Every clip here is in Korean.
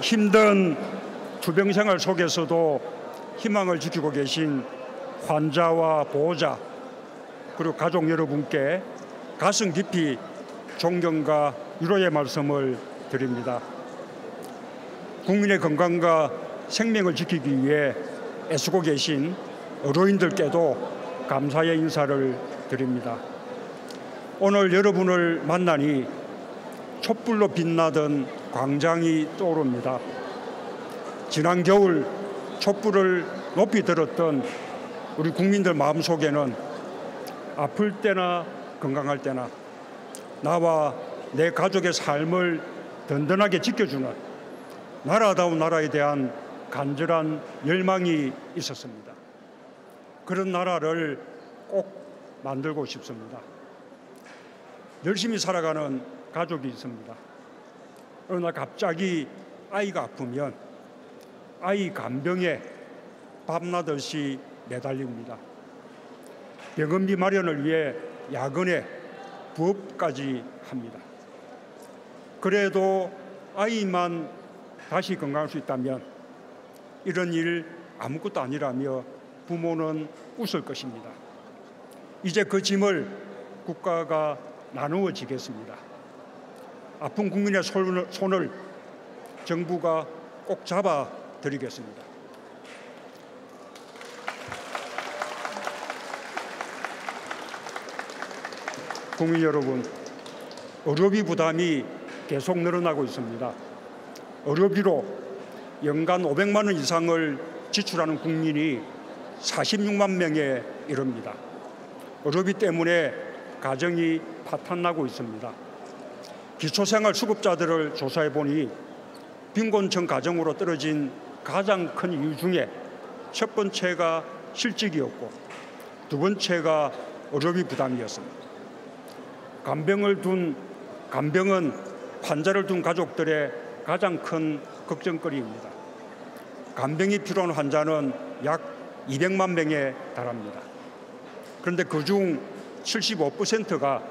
힘든 투병 생활 속에서도 희망을 지키고 계신 환자와 보호자 그리고 가족 여러분께 가슴 깊이 존경과 위로의 말씀을 드립니다. 국민의 건강과 생명을 지키기 위해 애쓰고 계신 의료인들께도 감사의 인사를 드립니다. 오늘 여러분을 만나니 촛불로 빛나던 광장이 떠오릅니다. 지난 겨울 촛불을 높이 들었던 우리 국민들 마음속에는 아플 때나 건강할 때나 나와 내 가족의 삶을 든든하게 지켜주는 나라다운 나라에 대한 간절한 열망이 있었습니다. 그런 나라를 꼭 만들고 싶습니다. 열심히 살아가는 가족이 있습니다. 어느 날 갑자기 아이가 아프면 아이 간병에 밤낮없이 매달립니다. 병원비 마련을 위해 야근에 부업까지 합니다. 그래도 아이만 다시 건강할 수 있다면 이런 일 아무것도 아니라며 부모는 웃을 것입니다. 이제 그 짐을 국가가 나누어 지겠습니다. 아픈 국민의 손을 정부가 꼭 잡아 드리겠습니다. 국민 여러분, 의료비 부담이 계속 늘어나고 있습니다. 의료비로 연간 500만 원 이상을 지출하는 국민이 46만 명에 이릅니다. 의료비 때문에 가정이 파탄나고 있습니다. 기초생활수급자들을 조사해 보니 빈곤층 가정으로 떨어진 가장 큰 이유 중에 첫 번째가 실직이었고 두 번째가 의료비 부담이었습니다. 간병은 환자를 둔 가족들의 가장 큰 걱정거리입니다. 간병이 필요한 환자는 약 200만 명에 달합니다. 그런데 그중 75%가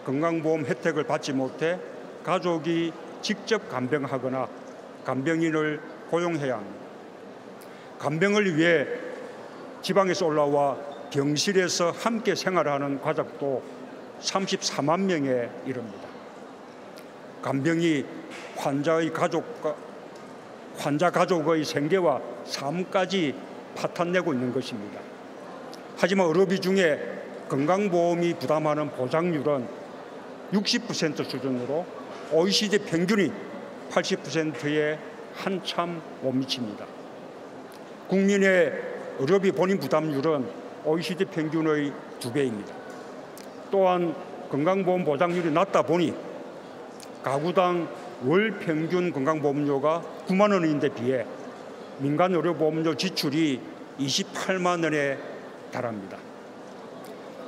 건강보험 혜택을 받지 못해 가족이 직접 간병하거나 간병인을 고용해야 합니다. 간병을 위해 지방에서 올라와 병실에서 함께 생활하는 가족도 34만 명에 이릅니다. 간병이 환자 가족의 생계와 삶까지 파탄내고 있는 것입니다. 하지만 의료비 중에 건강보험이 부담하는 보장률은 60% 수준으로 OECD 평균이 80%에 한참 못 미칩니다. 국민의 의료비 본인 부담률은 OECD 평균의 2배입니다. 또한 건강보험 보장률이 낮다 보니 가구당 월 평균 건강보험료가 9만 원인데 비해 민간의료보험료 지출이 28만 원에 달합니다.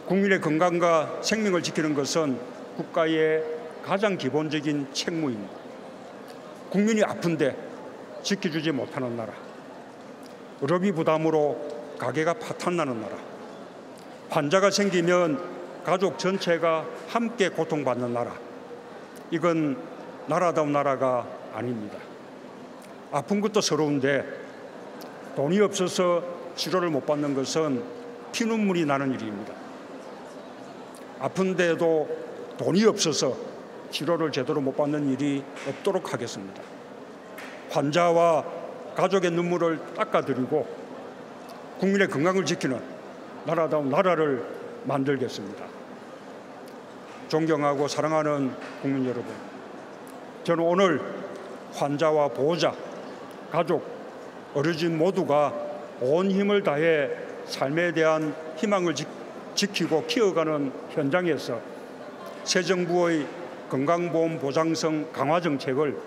국민의 건강과 생명을 지키는 것은 국가의 가장 기본적인 책무입니다. 국민이 아픈데 지켜주지 못하는 나라, 의료비 부담으로 가게가 파탄나는 나라, 환자가 생기면 가족 전체가 함께 고통받는 나라, 이건 나라다운 나라가 아닙니다. 아픈 것도 서러운데 돈이 없어서 치료를 못 받는 것은 피눈물이 나는 일입니다. 아픈데도 돈이 없어서 치료를 제대로 못 받는 일이 없도록 하겠습니다. 환자와 가족의 눈물을 닦아드리고 국민의 건강을 지키는 나라다운 나라를 만들겠습니다. 존경하고 사랑하는 국민 여러분, 저는 오늘 환자와 보호자, 가족, 의료진 모두가 온 힘을 다해 삶에 대한 희망을 지키고 키워가는 현장에서 새 정부의 건강보험 보장성 강화 정책을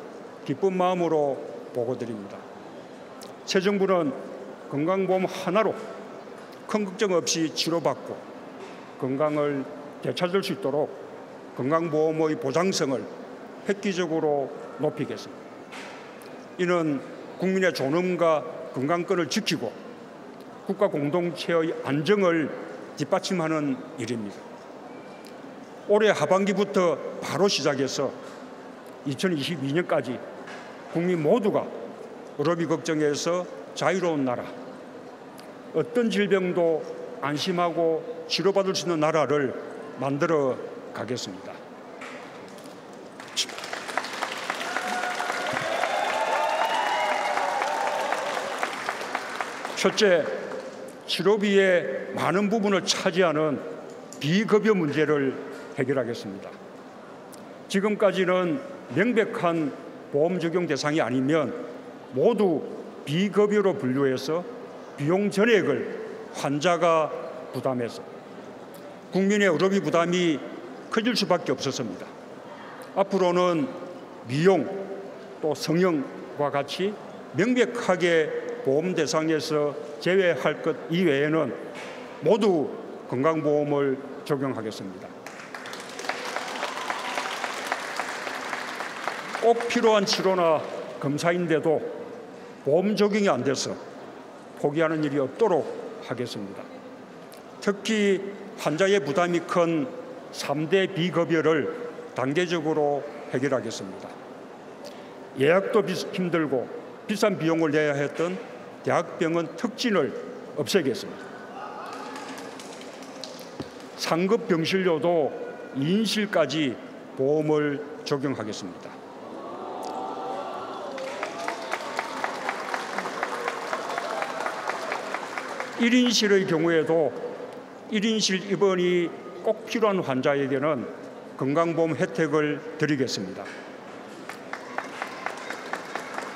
기쁜 마음으로 보고드립니다. 새 정부는 건강보험 하나로 큰 걱정 없이 치료받고 건강을 되찾을 수 있도록 건강보험의 보장성을 획기적으로 높이겠습니다. 이는 국민의 존엄과 건강권을 지키고 국가 공동체의 안정을 뒷받침하는 일입니다. 올해 하반기부터 바로 시작해서 2022년까지 국민 모두가 의료비 걱정에서 자유로운 나라, 어떤 질병도 안심하고 치료받을 수 있는 나라를 만들어 가겠습니다. 첫째, 치료비의 많은 부분을 차지하는 비급여 문제를 해결하겠습니다. 지금까지는 명백한 보험 적용 대상이 아니면 모두 비급여로 분류해서 비용 전액을 환자가 부담해서 국민의 의료비 부담이 커질 수밖에 없었습니다. 앞으로는 미용 또 성형과 같이 명백하게 보험 대상에서 제외할 것 이외에는 모두 건강보험을 적용하겠습니다. 꼭 필요한 치료나 검사인데도 보험 적용이 안 돼서 포기하는 일이 없도록 하겠습니다. 특히 환자의 부담이 큰 3대 비급여를 단계적으로 해결하겠습니다. 예약도 힘들고 비싼 비용을 내야 했던 대학병원 특진을 없애겠습니다. 상급 병실료도 2인실까지 보험을 적용하겠습니다. (1인실의) 경우에도 1인실 입원이 꼭 필요한 환자에게는 건강보험 혜택을 드리겠습니다.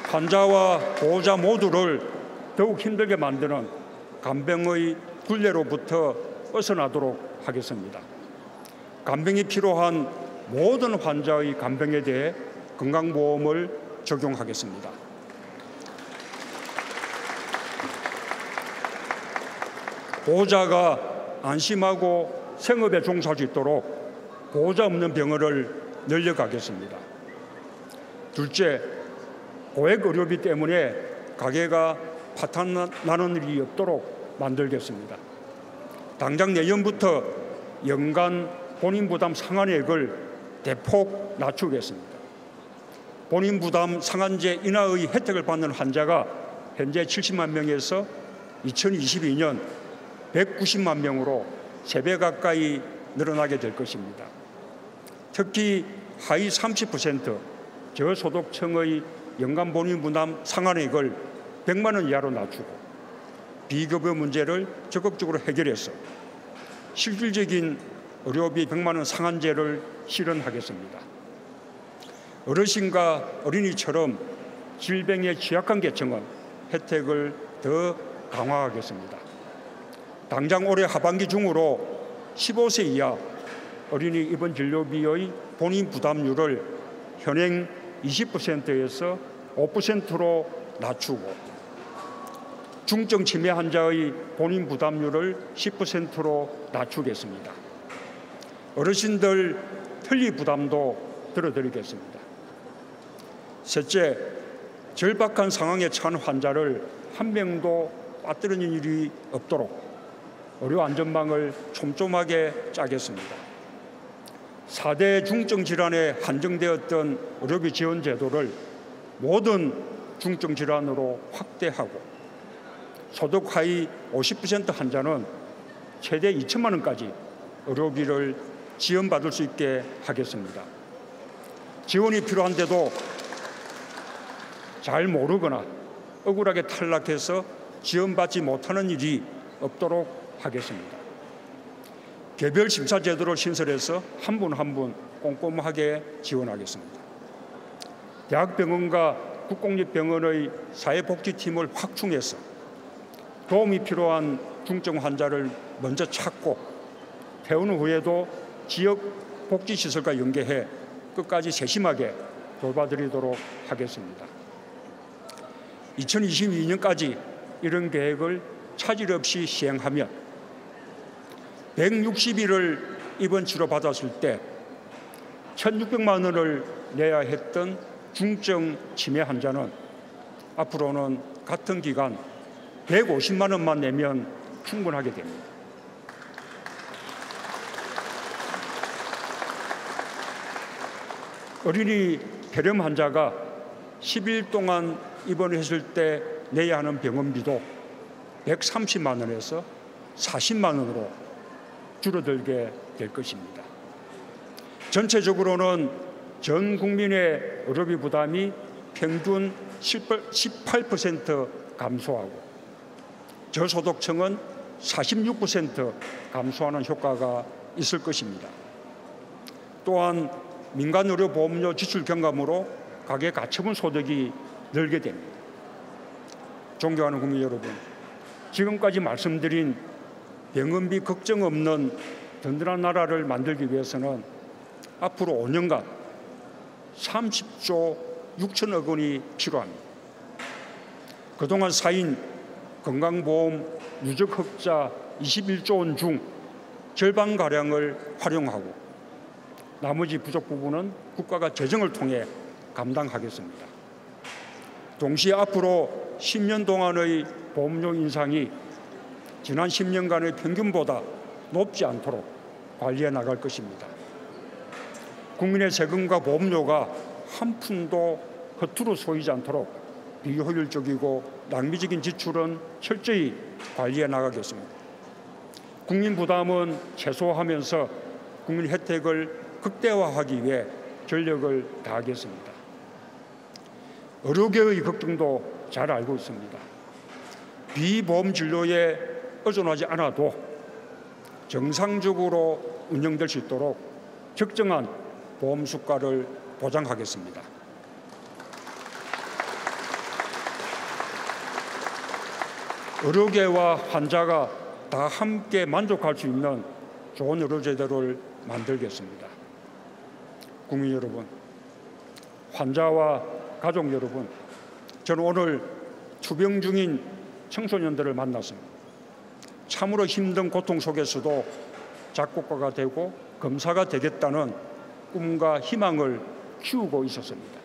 환자와 보호자 모두를 더욱 힘들게 만드는 간병의 굴레로부터 벗어나도록 하겠습니다. 간병이 필요한 모든 환자의 간병에 대해 건강보험을 적용하겠습니다. 보호자가 안심하고 생업에 종사할 수 있도록 보호자 없는 병원을 늘려가겠습니다. 둘째, 고액 의료비 때문에 가게가 파탄나는 일이 없도록 만들겠습니다. 당장 내년부터 연간 본인 부담 상한액을 대폭 낮추겠습니다. 본인 부담 상한제 인하의 혜택을 받는 환자가 현재 70만 명에서 2022년 190만 명으로 3배 가까이 늘어나게 될 것입니다. 특히 하위 30% 저소득층의 연간 본인 부담 상한액을 100만 원 이하로 낮추고 비급여 문제를 적극적으로 해결해서 실질적인 의료비 100만 원 상한제를 실현하겠습니다. 어르신과 어린이처럼 질병에 취약한 계층은 혜택을 더 강화하겠습니다. 당장 올해 하반기 중으로 15세 이하 어린이 입원 진료비의 본인 부담률을 현행 20%에서 5%로 낮추고 중증 치매 환자의 본인 부담률을 10%로 낮추겠습니다. 어르신들 틀니 부담도 들어드리겠습니다. 셋째, 절박한 상황에 처한 환자를 한 명도 빠뜨리는 일이 없도록 의료 안전망을 촘촘하게 짜겠습니다. 4대 중증 질환에 한정되었던 의료비 지원 제도를 모든 중증 질환으로 확대하고 소득 하위 50% 환자는 최대 2천만 원까지 의료비를 지원받을 수 있게 하겠습니다. 지원이 필요한데도 잘 모르거나 억울하게 탈락해서 지원받지 못하는 일이 없도록 하겠습니다. 개별 심사 제도를 신설해서 한 분 한 분 꼼꼼하게 지원하겠습니다. 대학병원과 국공립병원의 사회복지팀을 확충해서 도움이 필요한 중증 환자를 먼저 찾고 퇴원 후에도 지역 복지시설과 연계해 끝까지 세심하게 돌봐드리도록 하겠습니다. 2022년까지 이런 계획을 차질 없이 시행하면 160일을 입원 치료 받았을 때 1,600만 원을 내야 했던 중증 치매 환자는 앞으로는 같은 기간 150만 원만 내면 충분하게 됩니다. 어린이 폐렴 환자가 10일 동안 입원했을 때 내야 하는 병원비도 130만 원에서 40만 원으로 줄어들게 될 것입니다. 전체적으로는 전 국민의 의료비 부담이 평균 18% 감소하고 저소득층은 46% 감소하는 효과가 있을 것입니다. 또한 민간의료보험료 지출 경감으로 가계 가처분 소득이 늘게 됩니다. 존경하는 국민 여러분, 지금까지 말씀드린 병원비 걱정 없는 든든한 나라를 만들기 위해서는 앞으로 5년간 30조 6천억 원이 필요합니다. 그동안 쌓인 건강보험 누적 흑자 21조 원 중 절반가량을 활용하고 나머지 부족 부분은 국가가 재정을 통해 감당하겠습니다. 동시에 앞으로 10년 동안의 보험료 인상이 지난 10년간의 평균보다 높지 않도록 관리해 나갈 것입니다. 국민의 세금과 보험료가 한 푼도 허투루 쏘이지 않도록 비효율적이고 낭비적인 지출은 철저히 관리해 나가겠습니다. 국민 부담은 최소화하면서 국민 혜택을 극대화하기 위해 전력을 다하겠습니다. 의료계의 걱정도 잘 알고 있습니다. 비보험 진료에 의존하지 않아도 정상적으로 운영될 수 있도록 적정한 보험 수가를 보장하겠습니다. 의료계와 환자가 다 함께 만족할 수 있는 좋은 의료제도를 만들겠습니다. 국민 여러분, 환자와 가족 여러분, 저는 오늘 투병 중인 청소년들을 만났습니다. 참으로 힘든 고통 속에서도 작곡가가 되고 검사가 되겠다는 꿈과 희망을 키우고 있었습니다.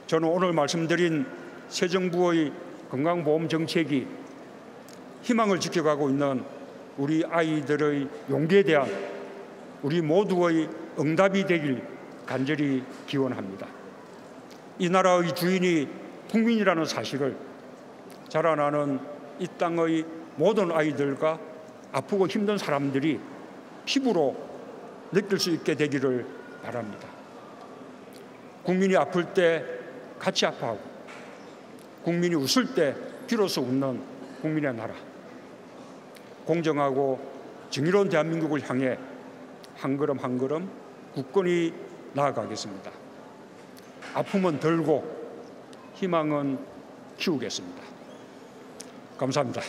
저는 오늘 말씀드린 새 정부의 건강보험 정책이 희망을 지켜가고 있는 우리 아이들의 용기에 대한 우리 모두의 응답이 되길 간절히 기원합니다. 이 나라의 주인이 국민이라는 사실을 자라나는 이 땅의 모든 아이들과 아프고 힘든 사람들이 피부로 느낄 수 있게 되기를 바랍니다. 국민이 아플 때 같이 아파하고 국민이 웃을 때 비로소 웃는 국민의 나라, 공정하고 정의로운 대한민국을 향해 한 걸음 한 걸음 굳건히 나아가겠습니다. 아픔은 덜고 희망은 키우겠습니다. 감사합니다.